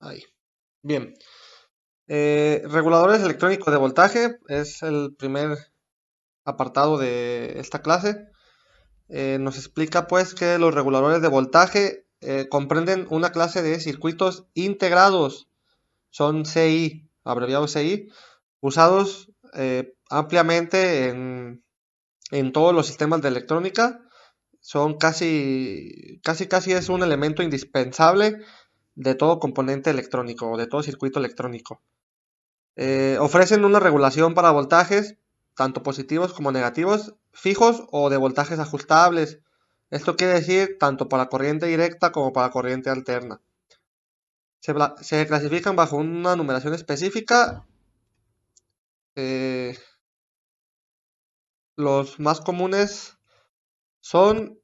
Ahí. Bien. Reguladores electrónicos de voltaje es el primer apartado de esta clase. Nos explica pues que los reguladores de voltaje comprenden una clase de circuitos integrados, son CI, abreviado CI, usados ampliamente en todos los sistemas de electrónica. Son casi es un elemento indispensable de todo componente electrónico o de todo circuito electrónico. Ofrecen una regulación para voltajes, tanto positivos como negativos, fijos o de voltajes ajustables. Esto quiere decir tanto para corriente directa como para corriente alterna. Se clasifican bajo una numeración específica. eh, los más comunes son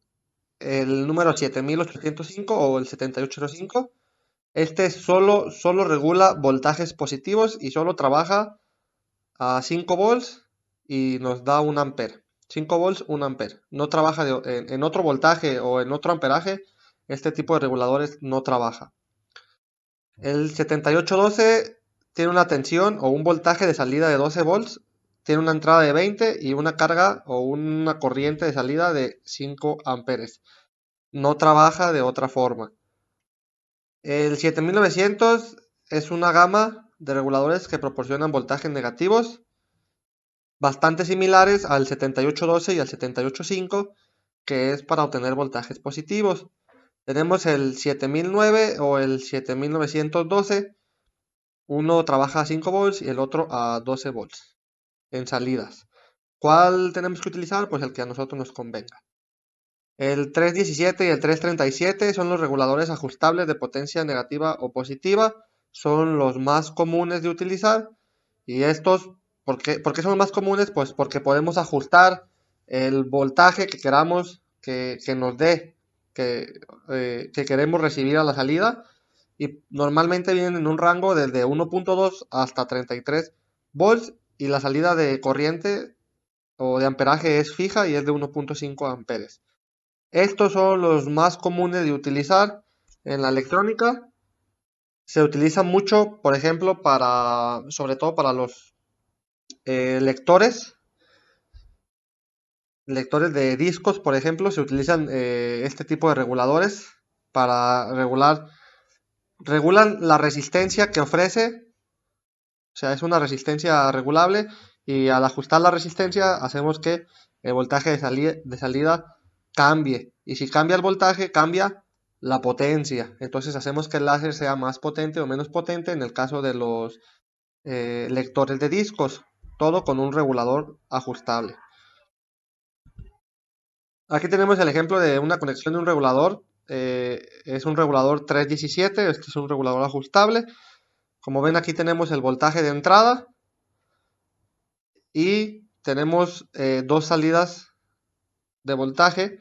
el número 7805 o el 7805. Este solo regula voltajes positivos y solo trabaja a 5 volts y nos da 1 ampere. 5 volts, 1 ampere. No trabaja en otro voltaje o en otro amperaje. Este tipo de reguladores no trabaja. El 7812 tiene una tensión o un voltaje de salida de 12 volts. Tiene una entrada de 20 y una carga o una corriente de salida de 5 amperes. No trabaja de otra forma. El 7900 es una gama de reguladores que proporcionan voltajes negativos bastante similares al 7812 y al 7805, que es para obtener voltajes positivos. Tenemos el 7009 o el 7912. Uno trabaja a 5 volts y el otro a 12 volts en salidas. ¿Cuál tenemos que utilizar? Pues el que a nosotros nos convenga. El 317 y el 337 son los reguladores ajustables de potencia negativa o positiva. Son los más comunes de utilizar. Y estos, ¿por qué son los más comunes? Pues porque podemos ajustar el voltaje que queramos que nos dé, que queremos recibir a la salida. Y normalmente vienen en un rango desde 1.2 hasta 33 volts. Y la salida de corriente o de amperaje es fija y es de 1.5 amperes. Estos son los más comunes de utilizar en la electrónica. Se utiliza mucho, por ejemplo, sobre todo para los lectores de discos, por ejemplo, se utilizan este tipo de reguladores para regulan la resistencia que ofrece, o sea, es una resistencia regulable y al ajustar la resistencia hacemos que el voltaje de salida cambie. Y si cambia el voltaje, cambia la potencia. Entonces hacemos que el láser sea más potente o menos potente en el caso de los lectores de discos. Todo con un regulador ajustable. Aquí tenemos el ejemplo de una conexión de un regulador. Es un regulador 317. Este es un regulador ajustable. Como ven, aquí tenemos el voltaje de entrada y tenemos dos salidas de voltaje.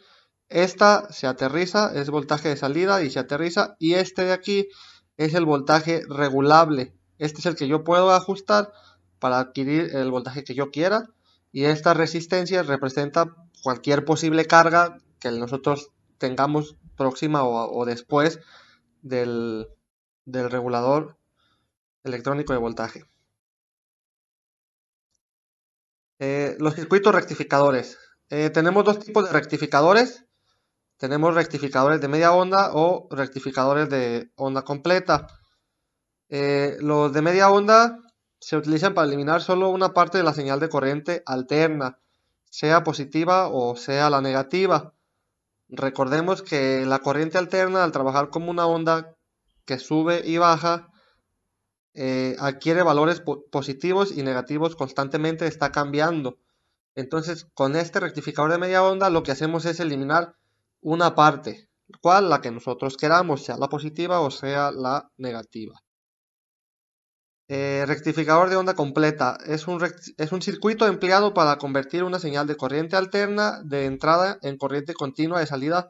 Esta se aterriza, es voltaje de salida y se aterriza. Y este de aquí es el voltaje regulable. Este es el que yo puedo ajustar para adquirir el voltaje que yo quiera. Y esta resistencia representa cualquier posible carga que nosotros tengamos próxima o después del, del regulador electrónico de voltaje. Los circuitos rectificadores. Tenemos dos tipos de rectificadores. Tenemos rectificadores de media onda o rectificadores de onda completa. Los de media onda se utilizan para eliminar solo una parte de la señal de corriente alterna, sea positiva o sea la negativa. Recordemos que la corriente alterna, al trabajar como una onda que sube y baja, adquiere valores positivos y negativos constantemente, está cambiando. Entonces, con este rectificador de media onda, lo que hacemos es eliminar una parte, cual la que nosotros queramos, sea la positiva o sea la negativa. Rectificador de onda completa es un circuito empleado para convertir una señal de corriente alterna de entrada en corriente continua de salida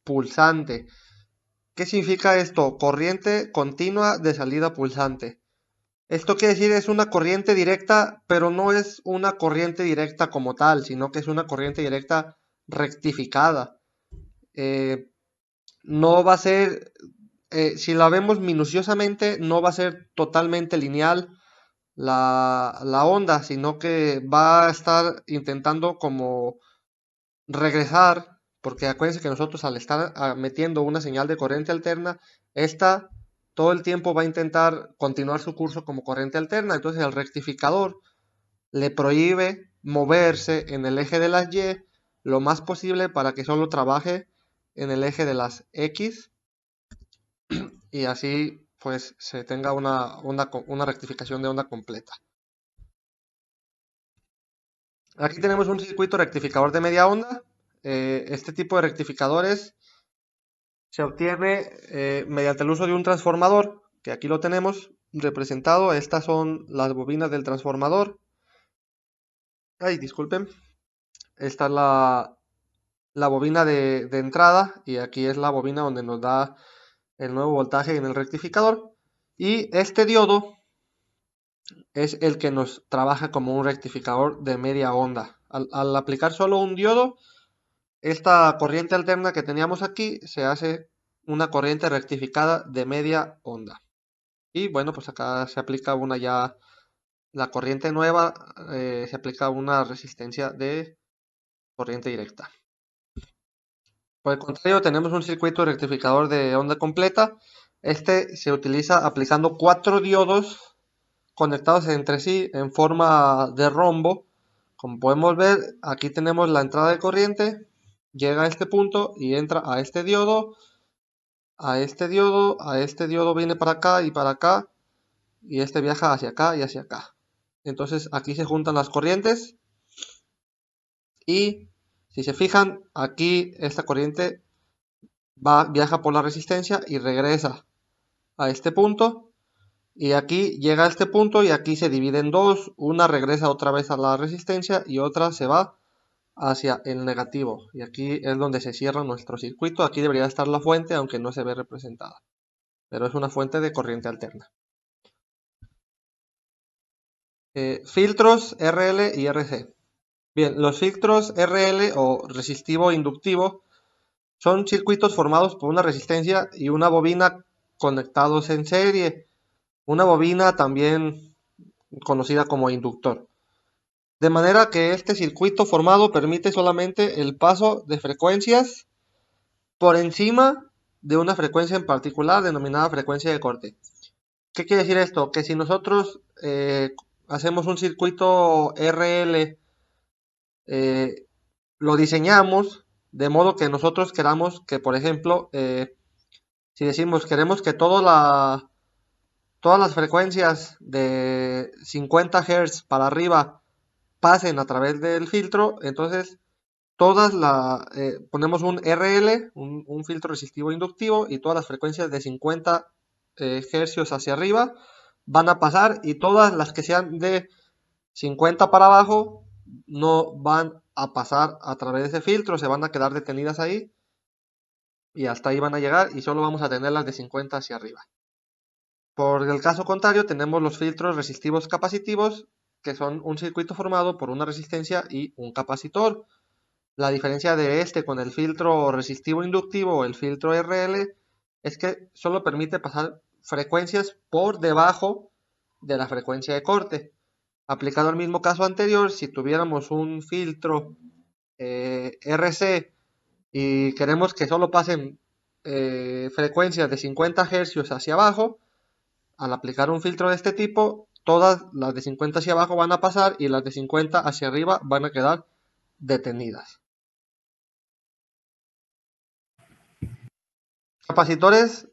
pulsante. ¿Qué significa esto? Corriente continua de salida pulsante. Esto quiere decir es una corriente directa, pero no es una corriente directa como tal, sino que es una corriente directa rectificada. No va a ser si la vemos minuciosamente, no va a ser totalmente lineal la onda, sino que va a estar intentando como regresar, porque acuérdense que nosotros al estar metiendo una señal de corriente alterna, esta todo el tiempo va a intentar continuar su curso como corriente alterna, entonces el rectificador le prohíbe moverse en el eje de las Y lo más posible para que solo trabaje en el eje de las X y así pues se tenga una rectificación de onda completa. Aquí tenemos un circuito rectificador de media onda. Este tipo de rectificadores se obtiene mediante el uso de un transformador, que aquí lo tenemos representado. Estas son las bobinas del transformador. Ay, disculpen. Esta es la bobina de entrada y aquí es la bobina donde nos da el nuevo voltaje en el rectificador. Y este diodo es el que nos trabaja como un rectificador de media onda. Al aplicar solo un diodo, esta corriente alterna que teníamos aquí se hace una corriente rectificada de media onda. Y bueno, pues acá se aplica la corriente nueva, se aplica una resistencia de corriente directa. Por el contrario, tenemos un circuito rectificador de onda completa. Este se utiliza aplicando 4 diodos conectados entre sí en forma de rombo. Como podemos ver, aquí tenemos la entrada de corriente, llega a este punto y entra a este diodo, a este diodo, a este diodo viene para acá y para acá, y este viaja hacia acá y hacia acá. Entonces aquí se juntan las corrientes y si se fijan, aquí esta corriente viaja por la resistencia y regresa a este punto. Y aquí llega a este punto y aquí se divide en dos. Una regresa otra vez a la resistencia y otra se va hacia el negativo. Y aquí es donde se cierra nuestro circuito. Aquí debería estar la fuente, aunque no se ve representada. Pero es una fuente de corriente alterna. Filtros RL y RC. Bien, los filtros RL o resistivo inductivo son circuitos formados por una resistencia y una bobina conectados en serie. Una bobina también conocida como inductor. De manera que este circuito formado permite solamente el paso de frecuencias por encima de una frecuencia en particular denominada frecuencia de corte. ¿Qué quiere decir esto? Que si nosotros hacemos un circuito RL, lo diseñamos de modo que nosotros queramos que, por ejemplo, si decimos queremos que todas las frecuencias de 50 Hz para arriba pasen a través del filtro, entonces ponemos un RL, un filtro resistivo inductivo, y todas las frecuencias de 50 Hz hacia arriba van a pasar, y todas las que sean de 50 para abajo no van a pasar a través de ese filtro, se van a quedar detenidas ahí y hasta ahí van a llegar y solo vamos a tener las de 50 hacia arriba. Por el caso contrario, tenemos los filtros resistivos capacitivos, que son un circuito formado por una resistencia y un capacitor. La diferencia de este con el filtro resistivo inductivo o el filtro RL es que solo permite pasar frecuencias por debajo de la frecuencia de corte. Aplicado al mismo caso anterior, si tuviéramos un filtro RC y queremos que solo pasen frecuencias de 50 Hz hacia abajo, al aplicar un filtro de este tipo, todas las de 50 hacia abajo van a pasar y las de 50 hacia arriba van a quedar detenidas. Capacitores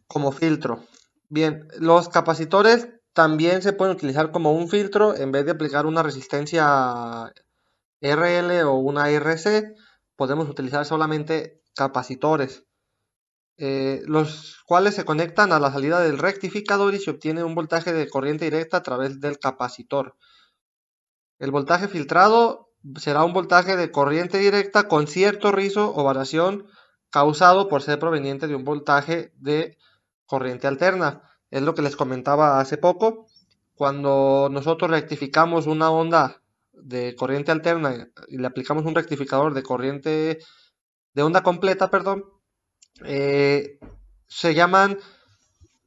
como filtro. Bien, los capacitores también se pueden utilizar como un filtro en vez de aplicar una resistencia RL o una RC. Podemos utilizar solamente capacitores, los cuales se conectan a la salida del rectificador y se obtiene un voltaje de corriente directa a través del capacitor. El voltaje filtrado será un voltaje de corriente directa con cierto rizo o variación causado por ser proveniente de un voltaje de corriente alterna. Es lo que les comentaba hace poco. Cuando nosotros rectificamos una onda de corriente alterna y le aplicamos un rectificador de corriente de onda completa, perdón, se llaman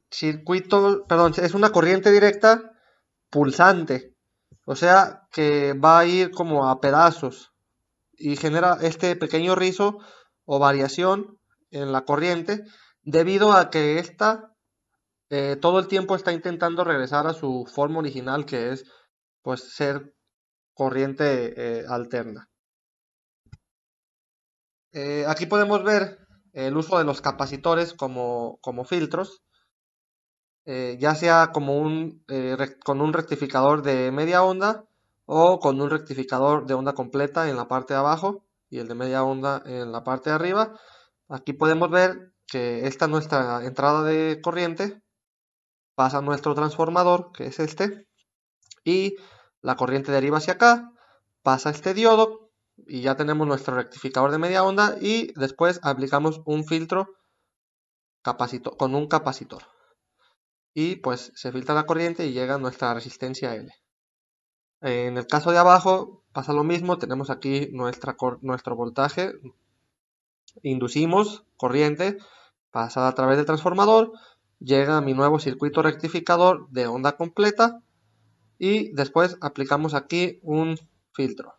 circuitos, perdón, es una corriente directa pulsante, o sea que va a ir como a pedazos y genera este pequeño rizo o variación en la corriente debido a que esta todo el tiempo está intentando regresar a su forma original, que es pues ser corriente alterna. Aquí podemos ver el uso de los capacitores como filtros, ya sea como con un rectificador de media onda o con un rectificador de onda completa en la parte de abajo y el de media onda en la parte de arriba. Aquí podemos ver que esta es nuestra entrada de corriente, pasa nuestro transformador, que es este, y la corriente deriva hacia acá, pasa este diodo y ya tenemos nuestro rectificador de media onda y después aplicamos un filtro con un capacitor y pues se filtra la corriente y llega nuestra resistencia L. En el caso de abajo pasa lo mismo, tenemos aquí nuestro voltaje, inducimos corriente, pasa a través del transformador, llega a mi nuevo circuito rectificador de onda completa y después aplicamos aquí un filtro.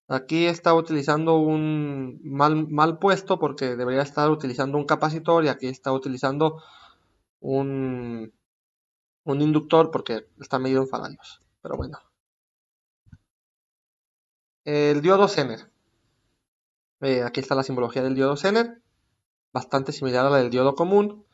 Aquí está utilizando un mal puesto porque debería estar utilizando un capacitor y aquí está utilizando un, un inductor porque está medido en faradios. Pero bueno. El diodo Zener. Aquí está la simbología del diodo Zener. Bastante similar a la del diodo común.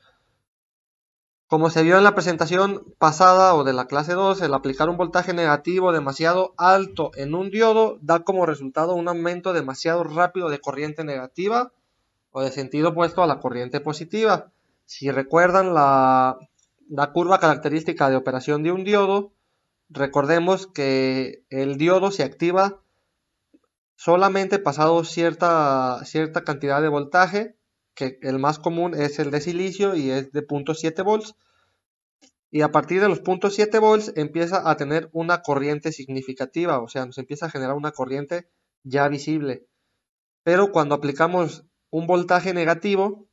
Como se vio en la presentación pasada o de la clase 2, el aplicar un voltaje negativo demasiado alto en un diodo da como resultado un aumento demasiado rápido de corriente negativa o de sentido opuesto a la corriente positiva. Si recuerdan la curva característica de operación de un diodo, recordemos que el diodo se activa solamente pasado cierta cantidad de voltaje, que el más común es el de silicio y es de 0.7 volts. Y a partir de los 0.7 volts empieza a tener una corriente significativa, o sea, nos empieza a generar una corriente ya visible. Pero cuando aplicamos un voltaje negativo,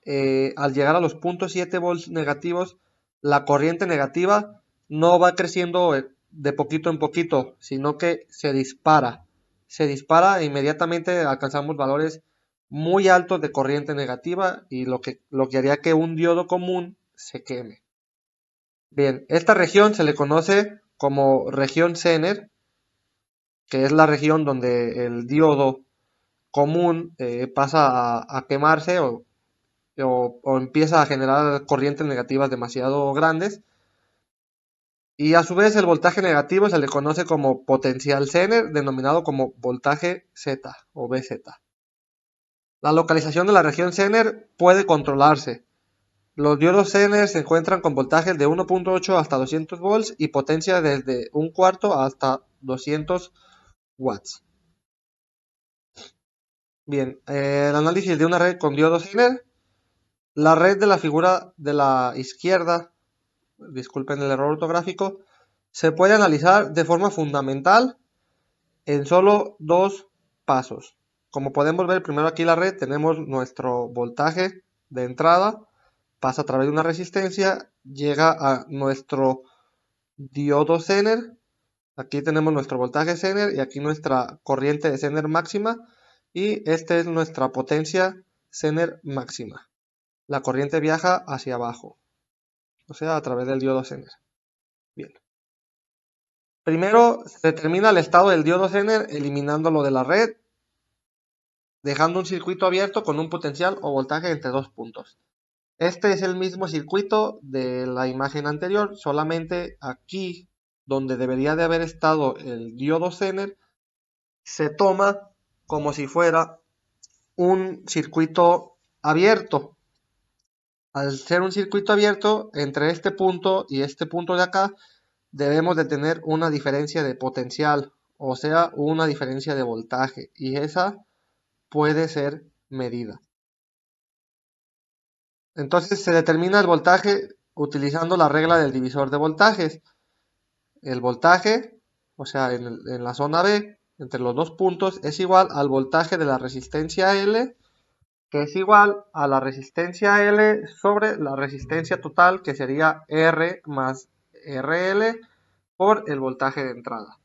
al llegar a los 0.7 volts negativos, la corriente negativa no va creciendo de poquito en poquito, sino que se dispara. Se dispara e inmediatamente alcanzamos valores muy altos de corriente negativa y lo que haría que un diodo común se queme. Bien, esta región se le conoce como región Zener, que es la región donde el diodo común pasa a quemarse o empieza a generar corrientes negativas demasiado grandes. Y a su vez el voltaje negativo se le conoce como potencial Zener, denominado como voltaje Z o BZ. La localización de la región Zener puede controlarse. Los diodos Zener se encuentran con voltajes de 1.8 hasta 200 volts y potencia desde un cuarto hasta 200 watts. Bien, el análisis de una red con diodos Zener. La red de la figura de la izquierda, disculpen el error ortográfico, se puede analizar de forma fundamental en solo dos pasos. Como podemos ver, primero aquí la red tenemos nuestro voltaje de entrada, pasa a través de una resistencia, llega a nuestro diodo Zener, aquí tenemos nuestro voltaje Zener y aquí nuestra corriente de Zener máxima y esta es nuestra potencia Zener máxima. La corriente viaja hacia abajo, o sea, a través del diodo Zener. Bien. Primero se determina el estado del diodo Zener eliminándolo de la red, dejando un circuito abierto con un potencial o voltaje entre dos puntos. Este es el mismo circuito de la imagen anterior, solamente aquí donde debería de haber estado el diodo Zener, se toma como si fuera un circuito abierto. Al ser un circuito abierto, entre este punto y este punto de acá, debemos de tener una diferencia de potencial, o sea, una diferencia de voltaje, y esa puede ser medida. Entonces se determina el voltaje utilizando la regla del divisor de voltajes. El voltaje, o sea, en la zona B, entre los dos puntos, es igual al voltaje de la resistencia L que es igual a la resistencia L sobre la resistencia total, que sería R más RL por el voltaje de entrada.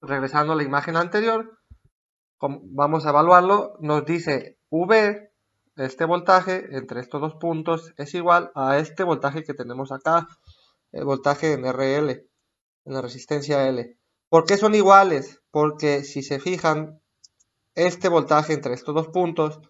Regresando a la imagen anterior, vamos a evaluarlo, nos dice V, este voltaje entre estos dos puntos es igual a este voltaje que tenemos acá, el voltaje en RL, en la resistencia L. ¿Por qué son iguales? Porque si se fijan, este voltaje entre estos dos puntos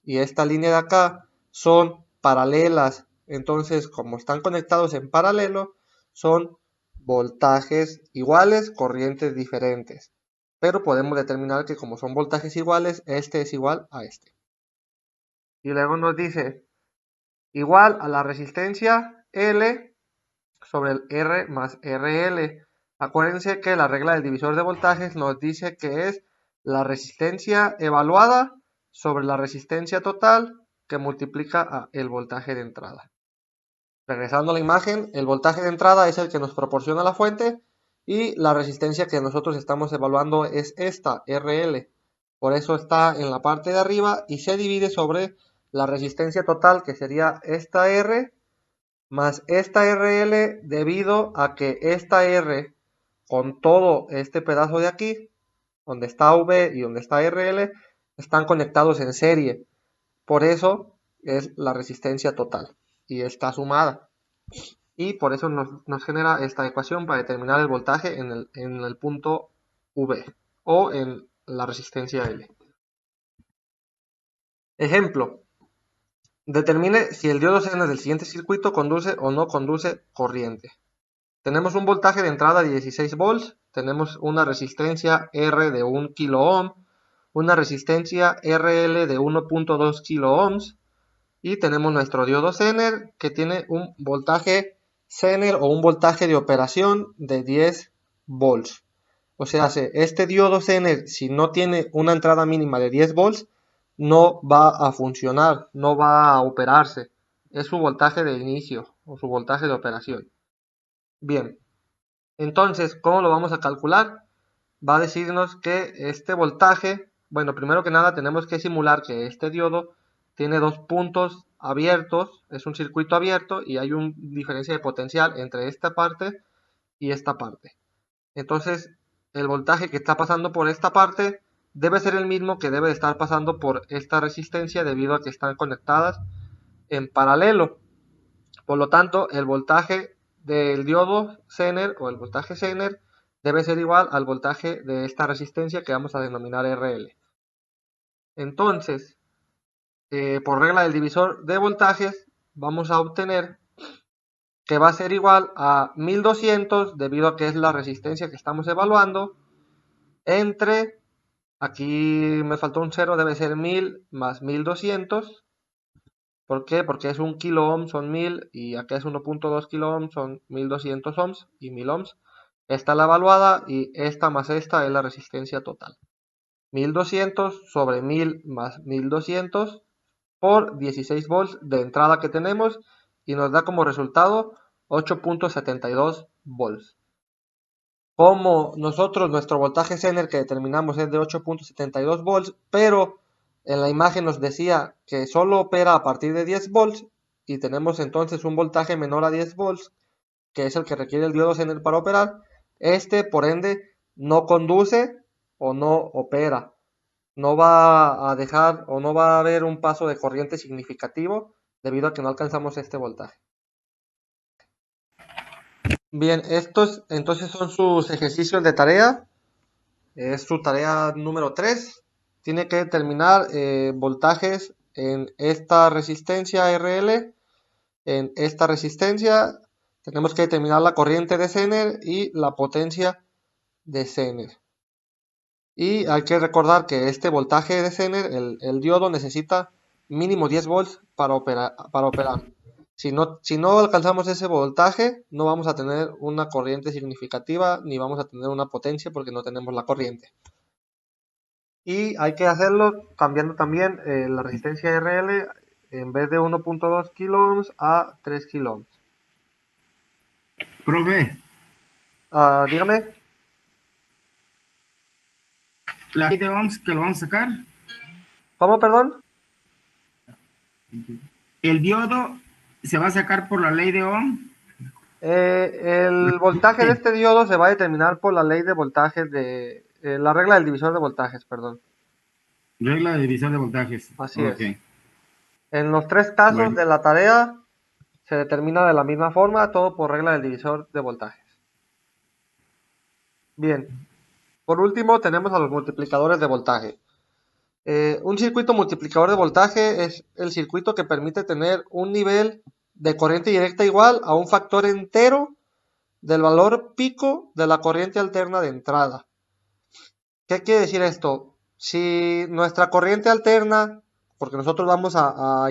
y esta línea de acá son paralelas. Entonces, como están conectados en paralelo, son voltajes iguales, corrientes diferentes. Pero podemos determinar que como son voltajes iguales, este es igual a este. Y luego nos dice igual a la resistencia L sobre el R más RL. Acuérdense que la regla del divisor de voltajes nos dice que es la resistencia evaluada sobre la resistencia total que multiplica a el voltaje de entrada. Regresando a la imagen, el voltaje de entrada es el que nos proporciona la fuente y la resistencia que nosotros estamos evaluando es esta, RL. Por eso está en la parte de arriba y se divide sobre la resistencia total, que sería esta R más esta RL, debido a que esta R con todo este pedazo de aquí, donde está V y donde está RL, están conectados en serie. Por eso es la resistencia total y está sumada. Y por eso nos genera esta ecuación para determinar el voltaje en el punto V o en la resistencia L. Ejemplo. Determine si el diodo Zener del siguiente circuito conduce o no conduce corriente. Tenemos un voltaje de entrada de 16 volts, tenemos una resistencia R de 1 kilo ohm, una resistencia RL de 1.2 kilo ohms y tenemos nuestro diodo Zener que tiene un voltaje Zener o un voltaje de operación de 10 volts. O sea, este diodo Zener, si no tiene una entrada mínima de 10 volts, no va a funcionar, no va a operarse. Es su voltaje de inicio o su voltaje de operación. Bien, entonces, ¿cómo lo vamos a calcular? Va a decirnos que este voltaje, bueno, primero que nada tenemos que simular que este diodo tiene dos puntos abiertos, es un circuito abierto y hay una diferencia de potencial entre esta parte y esta parte. Entonces, el voltaje que está pasando por esta parte debe ser el mismo que debe estar pasando por esta resistencia debido a que están conectadas en paralelo. Por lo tanto, el voltaje del diodo Zener o el voltaje Zener debe ser igual al voltaje de esta resistencia que vamos a denominar RL. Entonces, por regla del divisor de voltajes, vamos a obtener que va a ser igual a 1200 debido a que es la resistencia que estamos evaluando entre, aquí me faltó un 0, debe ser 1000 más 1200. ¿Por qué? Porque es 1 kilo ohm, son 1000 y acá es 1.2 kilo ohm, son 1200 ohms y 1000 ohms. Esta es la evaluada y esta más esta es la resistencia total. 1200 sobre 1000 más 1200 por 16 volts de entrada que tenemos y nos da como resultado 8.72 volts. Como nosotros, nuestro voltaje Zener que determinamos es de 8.72 volts, pero en la imagen nos decía que solo opera a partir de 10 volts y tenemos entonces un voltaje menor a 10 volts, que es el que requiere el diodo Zener para operar. Este, por ende, no conduce o no opera. No va a dejar o no va a haber un paso de corriente significativo debido a que no alcanzamos este voltaje. Bien, estos entonces son sus ejercicios de tarea. Es su tarea número 3. Tiene que determinar voltajes en esta resistencia RL. En esta resistencia tenemos que determinar la corriente de Zener y la potencia de Zener. Y hay que recordar que este voltaje de Zener, el diodo, necesita mínimo 10 volts para operar. Si no alcanzamos ese voltaje, no vamos a tener una corriente significativa ni vamos a tener una potencia porque no tenemos la corriente. Y hay que hacerlo cambiando también la resistencia RL en vez de 1.2 kilo ohms a 3 kilo ohms. Profe, Dígame, la ley de Ohms que lo vamos a sacar, ¿cómo, perdón? El diodo se va a sacar por la ley de Ohm. El voltaje de este diodo se va a determinar por la ley de voltajes de la regla del divisor de voltajes, perdón. Regla de división de voltajes. Así Ok. es. En los tres casos Bueno, de la tarea se determina de la misma forma, todo por regla del divisor de voltajes. Bien, por último tenemos a los multiplicadores de voltaje. Un circuito multiplicador de voltaje es el circuito que permite tener un nivel de corriente directa igual a un factor entero del valor pico de la corriente alterna de entrada. ¿Qué quiere decir esto? Si nuestra corriente alterna, porque nosotros vamos a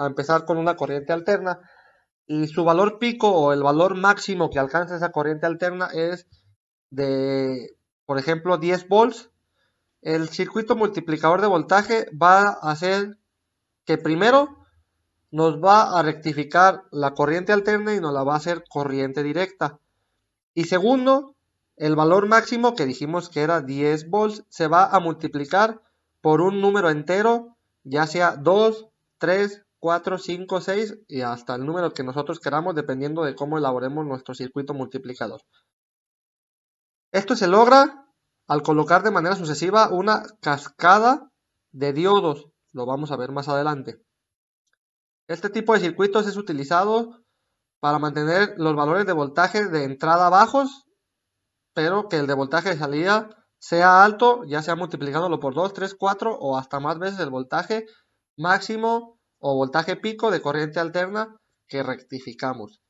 empezar con una corriente alterna, y su valor pico o el valor máximo que alcanza esa corriente alterna es de, por ejemplo, 10 volts, el circuito multiplicador de voltaje va a hacer que primero nos va a rectificar la corriente alterna y nos la va a hacer corriente directa. Y segundo, el valor máximo que dijimos que era 10 volts se va a multiplicar por un número entero, ya sea 2, 3, 4, 5, 6 y hasta el número que nosotros queramos dependiendo de cómo elaboremos nuestro circuito multiplicador. Esto se logra al colocar de manera sucesiva una cascada de diodos. Lo vamos a ver más adelante. Este tipo de circuitos es utilizado para mantener los valores de voltaje de entrada bajos, pero que el de voltaje de salida sea alto, ya sea multiplicándolo por 2, 3, 4 o hasta más veces el voltaje máximo o voltaje pico de corriente alterna que rectificamos.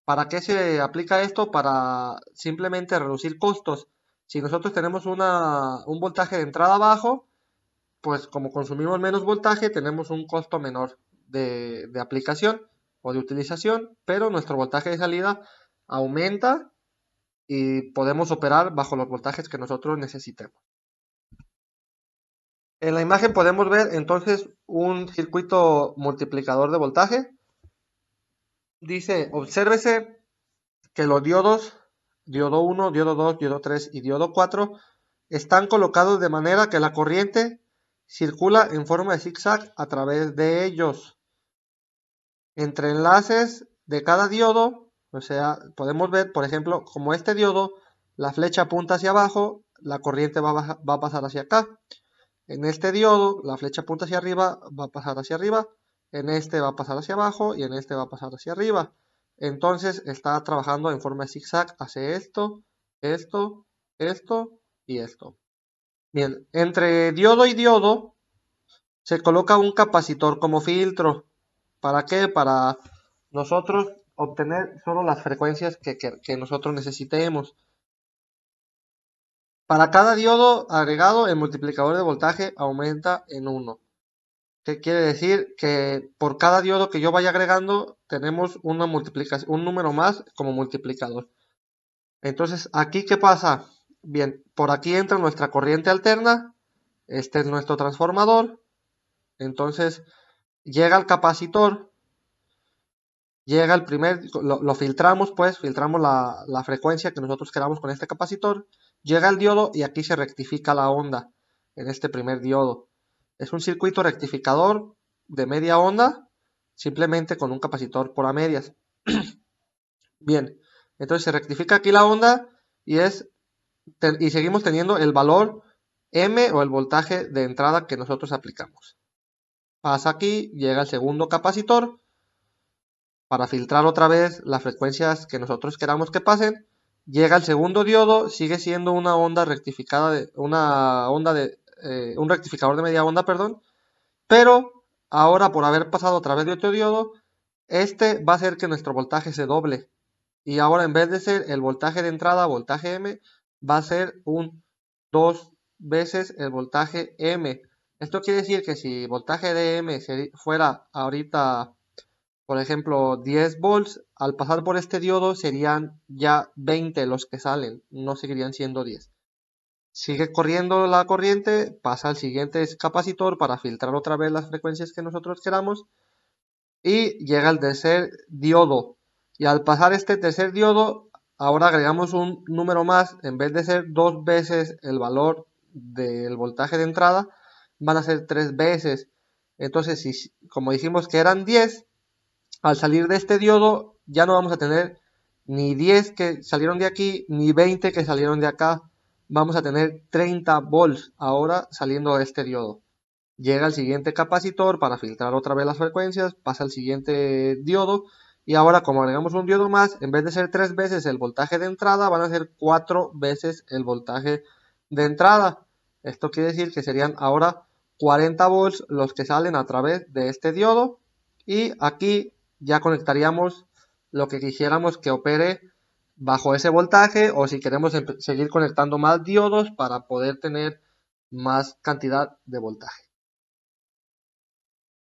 ¿Para qué se aplica esto? Para simplemente reducir costos. Si nosotros tenemos un voltaje de entrada bajo, pues como consumimos menos voltaje, tenemos un costo menor de aplicación o de utilización, pero nuestro voltaje de salida aumenta y podemos operar bajo los voltajes que nosotros necesitemos. En la imagen podemos ver entonces un circuito multiplicador de voltaje. Dice, obsérvese que los diodos, diodo 1, diodo 2, diodo 3 y diodo 4, están colocados de manera que la corriente circula en forma de zigzag a través de ellos. Entre enlaces de cada diodo, o sea, podemos ver, por ejemplo, como este diodo, la flecha apunta hacia abajo, la corriente va a pasar hacia acá. En este diodo, la flecha apunta hacia arriba, va a pasar hacia arriba. En este va a pasar hacia abajo y en este va a pasar hacia arriba. Entonces está trabajando en forma de zigzag. Hace esto, esto, esto y esto. Bien, entre diodo y diodo se coloca un capacitor como filtro. ¿Para qué? Para nosotros obtener solo las frecuencias que nosotros necesitemos. Para cada diodo agregado, el multiplicador de voltaje aumenta en 1. ¿Qué quiere decir? Que por cada diodo que yo vaya agregando, tenemos una multiplicación, un número más como multiplicador. Entonces, ¿aquí qué pasa? Bien, por aquí entra nuestra corriente alterna. Este es nuestro transformador. Entonces, llega el capacitor. Llega el lo filtramos, pues, filtramos la frecuencia que nosotros queramos con este capacitor. Llega el diodo y aquí se rectifica la onda en este primer diodo. Es un circuito rectificador de media onda, simplemente con un capacitor por a medias. Bien, entonces se rectifica aquí la onda y y seguimos teniendo el valor M o el voltaje de entrada que nosotros aplicamos. Pasa aquí, llega el segundo capacitor para filtrar otra vez las frecuencias que nosotros queramos que pasen. Llega el segundo diodo, sigue siendo una onda rectificada un rectificador de media onda, perdón, pero ahora por haber pasado a través de otro diodo, este va a hacer que nuestro voltaje se doble. Y ahora en vez de ser el voltaje de entrada, voltaje M, va a ser un 2 veces el voltaje M. Esto quiere decir que si voltaje de M fuera ahorita, por ejemplo, 10 volts, al pasar por este diodo serían ya 20 los que salen, no seguirían siendo 10. Sigue corriendo la corriente, pasa al siguiente capacitor para filtrar otra vez las frecuencias que nosotros queramos y llega el tercer diodo. Y al pasar este tercer diodo, ahora agregamos un número más, en vez de ser 2 veces el valor del voltaje de entrada, van a ser 3 veces. Entonces, si, como dijimos que eran 10, al salir de este diodo ya no vamos a tener ni 10 que salieron de aquí, ni 20 que salieron de acá. Vamos a tener 30 volts ahora saliendo de este diodo. Llega el siguiente capacitor para filtrar otra vez las frecuencias, pasa al siguiente diodo y ahora como agregamos un diodo más, en vez de ser 3 veces el voltaje de entrada, van a ser 4 veces el voltaje de entrada. Esto quiere decir que serían ahora 40 volts los que salen a través de este diodo y aquí ya conectaríamos lo que quisiéramos que opere bajo ese voltaje o si queremos seguir conectando más diodos para poder tener más cantidad de voltaje.